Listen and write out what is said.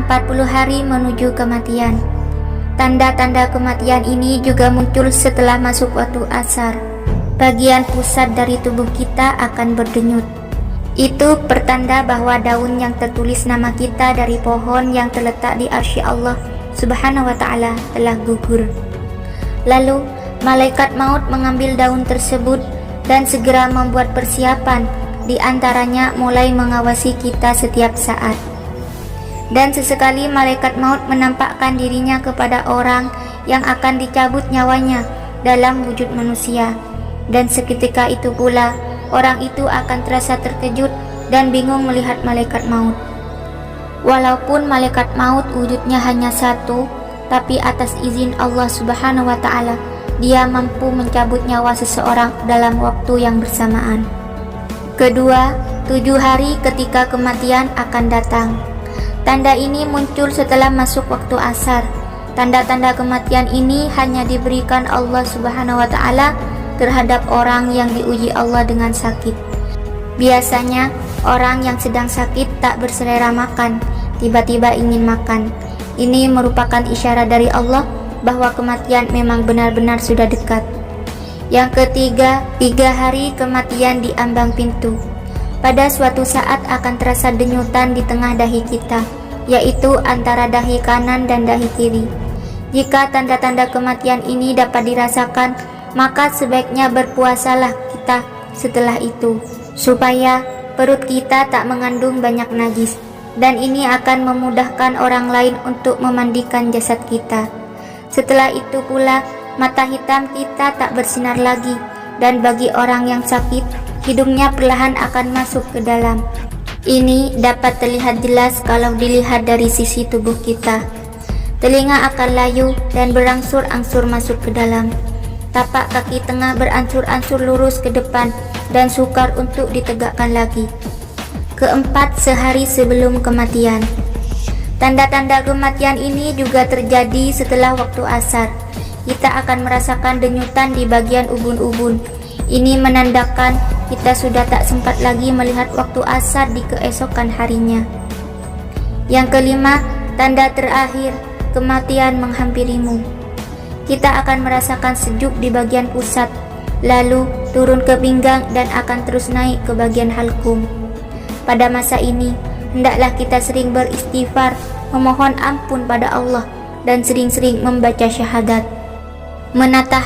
40 hari menuju kematian. Tanda-tanda kematian ini juga muncul setelah masuk waktu asar. Bagian pusat dari tubuh kita akan berdenyut. Itu pertanda bahwa daun yang tertulis nama kita dari pohon yang terletak di arsy Allah Subhanahu wa ta'ala telah gugur. Lalu malaikat maut mengambil daun tersebut dan segera membuat persiapan, di antaranya mulai mengawasi kita setiap saat. Dan sesekali malaikat maut menampakkan dirinya kepada orang yang akan dicabut nyawanya dalam wujud manusia. Dan seketika itu pula orang itu akan terasa terkejut dan bingung melihat malaikat maut. Walaupun malaikat maut wujudnya hanya satu, tapi atas izin Allah Subhanahu wa ta'ala, dia mampu mencabut nyawa seseorang dalam waktu yang bersamaan. Kedua, 7 hari ketika kematian akan datang. Tanda ini muncul setelah masuk waktu asar. Tanda-tanda kematian ini hanya diberikan Allah Subhanahu wa ta'ala terhadap orang yang diuji Allah dengan sakit. Biasanya orang yang sedang sakit tak berselera makan, tiba-tiba ingin makan. Ini merupakan isyarat dari Allah bahwa kematian memang benar-benar sudah dekat. Yang ketiga, 3 hari kematian di ambang pintu. Pada suatu saat akan terasa denyutan di tengah dahi kita, yaitu antara dahi kanan dan dahi kiri. Jika tanda-tanda kematian ini dapat dirasakan, maka sebaiknya berpuasalah kita setelah itu, supaya perut kita tak mengandung banyak najis, dan ini akan memudahkan orang lain untuk memandikan jasad kita. Setelah itu pula, mata hitam kita tak bersinar lagi, dan bagi orang yang sakit, hidungnya perlahan akan masuk ke dalam. Ini dapat terlihat jelas kalau dilihat dari sisi tubuh kita. Telinga akan layu dan berangsur-angsur masuk ke dalam. Tapak kaki tengah beransur-ansur lurus ke depan dan sukar untuk ditegakkan lagi. Keempat, sehari sebelum kematian. Tanda-tanda kematian ini juga terjadi setelah waktu asar. Kita akan merasakan denyutan di bagian ubun-ubun. Ini menandakan kita sudah tak sempat lagi melihat waktu asar di keesokan harinya. Yang kelima, tanda terakhir, kematian menghampirimu. Kita akan merasakan sejuk di bagian pusat, lalu turun ke pinggang dan akan terus naik ke bagian halkum. Pada masa ini, hendaklah kita sering beristighfar, memohon ampun pada Allah, dan sering-sering membaca syahadat. Menata